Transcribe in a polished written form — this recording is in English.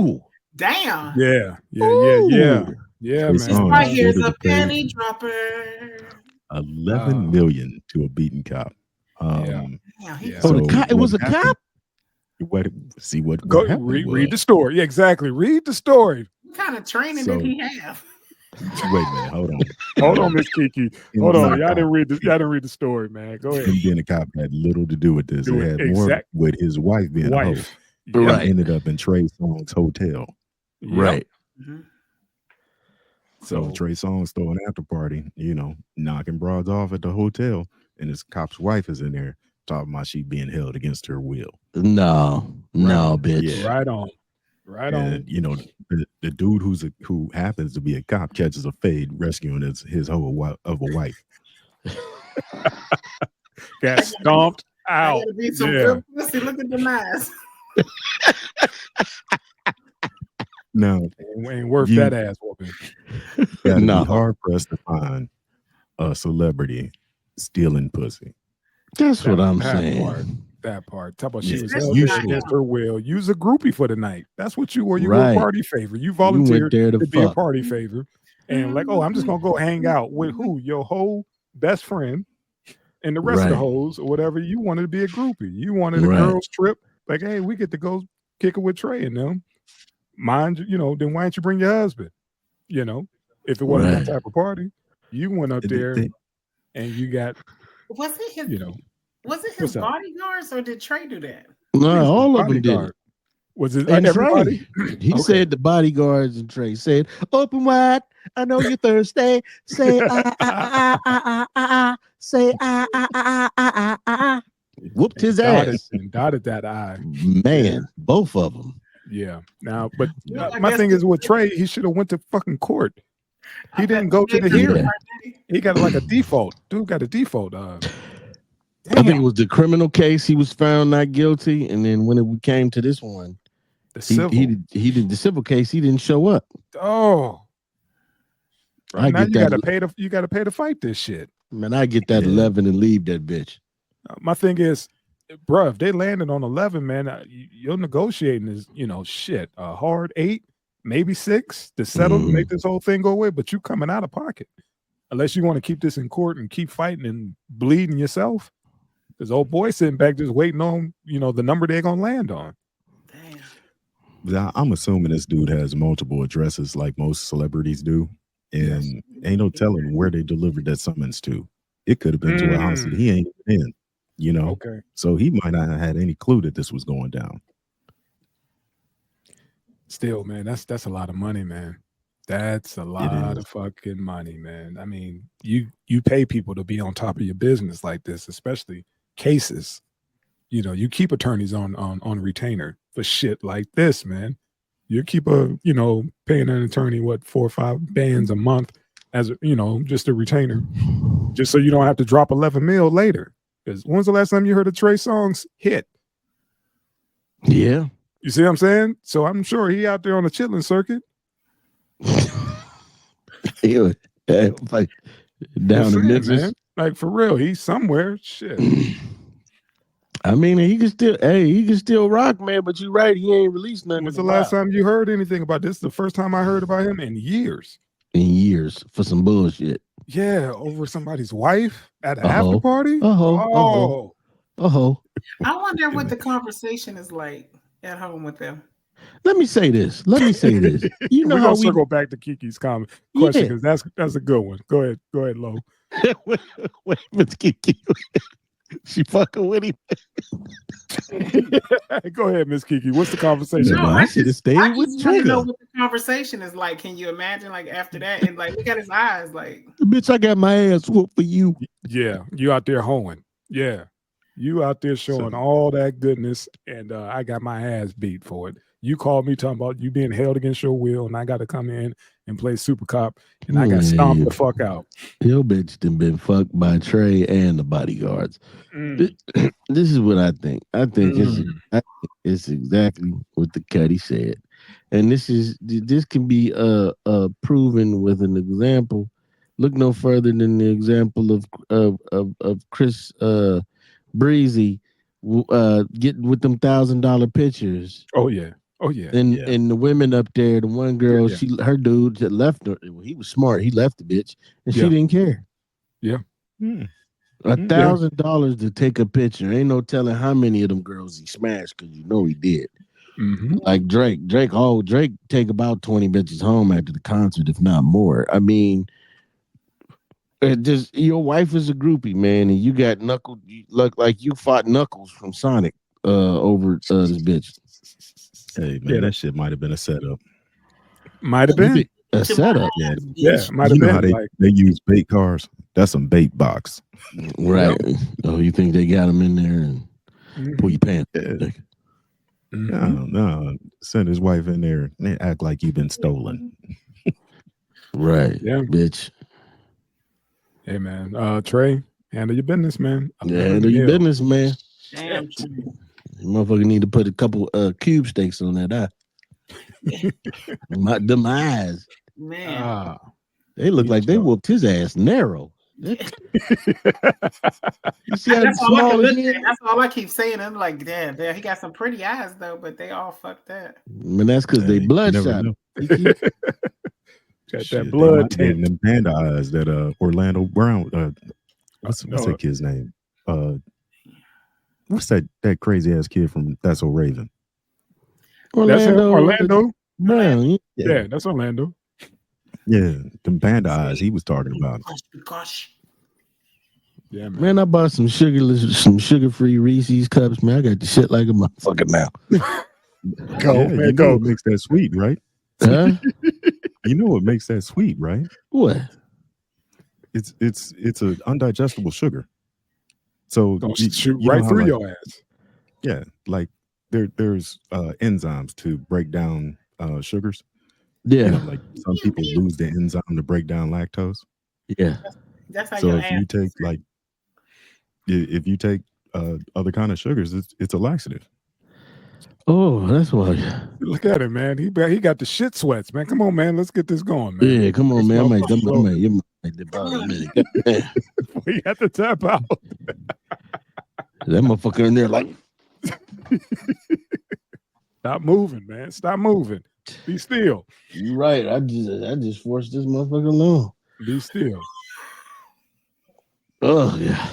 Ooh. Damn. Yeah, Trey man. Songz Right here's ordered a to pay penny dropper. 11 million to a beaten cop. Yeah. Yeah, Oh, So the cop. It was a what happened- cop. What Go happened read the was- story. Yeah, exactly. Read the story. what kind of training So- did he have? Wait a minute, hold on. Hold on, Miss Kiki. Him Hold on. being a Y'all didn't cop- read the y'all didn't read the story, man. Go ahead. Him being a cop had little to do with this. Do it it. had more Exact- with his wife being a hoe. Wife. Right. Yeah. He ended up in Trey Songz hotel. Yep. Right. Mhm. So Trey Songz throw an after party, knocking broads off at the hotel, and his cop's wife is in there talking about she being held against her will. No, bitch. Yeah. Right on. Right on. And the dude who happens to be a cop catches a fade rescuing his hoe of a wife. Got stomped I out. gotta be some Yeah. good pussy. Look at the mask. Now, Ain't worth You- that ass whooping. gotta No. be hard pressed to find a celebrity stealing pussy. That's what I'm That saying. part. That part. Talk about she Yeah. was That's held Usually- against her will. Use a groupie for the night. That's what you were. You Right. were a party favor. You You volunteered went there to to be a fuck. party favor. And like, I'm just gonna go hang out with who? Your whole best friend and the rest of the Right. hoes or whatever. You wanted to be a groupie. You wanted a Right. girls trip. Like, hey, we get to go kick it with Trey and them. Mind you, then why didn't you bring your husband? If it wasn't Right. that type of party, you went up there and you got, Was it his? you know, Was it what's his up? bodyguards or did Trey do that? No, all of them did bodyguard. it. Was it And everybody? Trey, he Okay. said the bodyguards, and Trey said, "Open wide. I know you're thirsty. Say say Whooped his ass. Dotted that I. Man, both of them. Yeah. Now, but Yeah, I my guess thing is the- with Trey, he should have went to fucking court. He I didn't bet go to they the did. hearing. Yeah. He got like a default. Dude got a default. I think it was the criminal case. He was found not guilty, and then when it came to this one, the he civil. he did the civil case. He didn't show up. Oh, I now get you that. gotta pay to fight this shit. Man, I get that 11 and leave that bitch. My thing is, bruh, if they landed on 11, man, your negotiating is, shit, a hard 8, maybe 6 to settle to make this whole thing go away. But you coming out of pocket, unless you want to keep this in court and keep fighting and bleeding yourself. This old boy sitting back just waiting on, the number they're gonna land on. Damn. I'm assuming this dude has multiple addresses like most celebrities do. And ain't no telling where they delivered that summons to. It could have been to a house that he ain't in, Okay. So he might not have had any clue that this was going down. Still, man, that's a lot of money, man. That's a lot of fucking money, man. I mean, you pay people to be on top of your business like this, especially cases. You keep attorneys on retainer for shit like this, man. You keep paying an attorney 4 or 5 bands a month as just a retainer, just so you don't have to drop 11 mil later. Because when's the last time you heard a Trey Songz hit? Yeah. You see what I'm saying? So I'm sure he out there on the chilling circuit. Yeah, like down in Memphis. Man. Like for real, he's somewhere. Shit. I mean, he can still rock, man. But you're right, he ain't released nothing. When's the last time you heard anything about this? The first time I heard about him in years. in years for some bullshit? Yeah, over somebody's wife at an after party. Oh, I wonder what the conversation is like at home with them. let me say this. You know We're how gonna we circle back to Kiki's comment question because that's a good one. Go ahead, Lo. wait, Miss Kiki. She fucking with him. Go ahead, Miss Kiki. What's the conversation? No, I should have stayed I with just want to know Trigger. what the conversation is like. Can you imagine, like after that, and like look at his eyes, like Bitch, I got my ass whooped for you. Yeah, you out there hoeing. Yeah, you out there showing all that goodness, and I got my ass beat for it. You called me talking about you being held against your will, and I got to come in and play super cop, and I got stomped the fuck out. Your bitch done been fucked by Trey and the bodyguards. This is what I think. I think it's exactly what the Cuddy said, and this can be proven with an example. Look no further than the example of Chris Breezy getting with them $1,000 pictures. Oh yeah. Oh yeah. And the women up there, the one girl, her dude that left her, he was smart. He left the bitch, and she didn't care. Yeah. $1,000 to take a picture. Ain't no telling how many of them girls he smashed, because you know he did. Like Drake take about 20 bitches home after the concert, if not more. I mean, just your wife is a groupie, man, and you got Knuckles. You look like you fought Knuckles from Sonic over this bitch. Hey man, that shit might have been a setup. Might have been a setup. Yeah, might have you know been. how they use bait cars? That's some bait box. Right. Oh, you think they got him in there and pull your pants? No. Send his wife in there and act like you've been stolen. Right. Yeah. Bitch. Hey man, Trey, handle your business, man. Handle your business, man. Damn. You motherfucker need to put a couple cube steaks on that eye. Them eyes. Man. They look like they whooped his ass narrow. You see how that's all I can small look he is? at. That's all I keep saying. I'm like, damn, he got some pretty eyes though, but they all fucked up. Man, that's because they bloodshot. Got that blood tint. Them panda eyes that Orlando Brown. What's that kid's name? What's that crazy ass kid from That's So Raven? Orlando Brown. Yeah, that's Orlando. Yeah, them panda eyes he was talking about. Gosh. Yeah, man, I bought some sugar-free Reese's cups, man. I got the shit like a motherfucker now. You know what makes that sweet, right? Huh? You know what makes that sweet, right? What? It's an undigestible sugar. So shoot right through your ass. Yeah, like there's enzymes to break down sugars. Yeah, you know, like some people lose the enzyme to break down lactose. Yeah, that's how. So if you take other kind of sugars, it's a laxative. Oh, that's why. Look at him, man. He got the shit sweats, man. Come on, man. Let's get this going, man. Yeah, come on, man. I might We have to tap out. That motherfucker in there like. Stop moving, man. Stop moving. Be still. You're right. I just forced this motherfucker along. Be still. Oh yeah.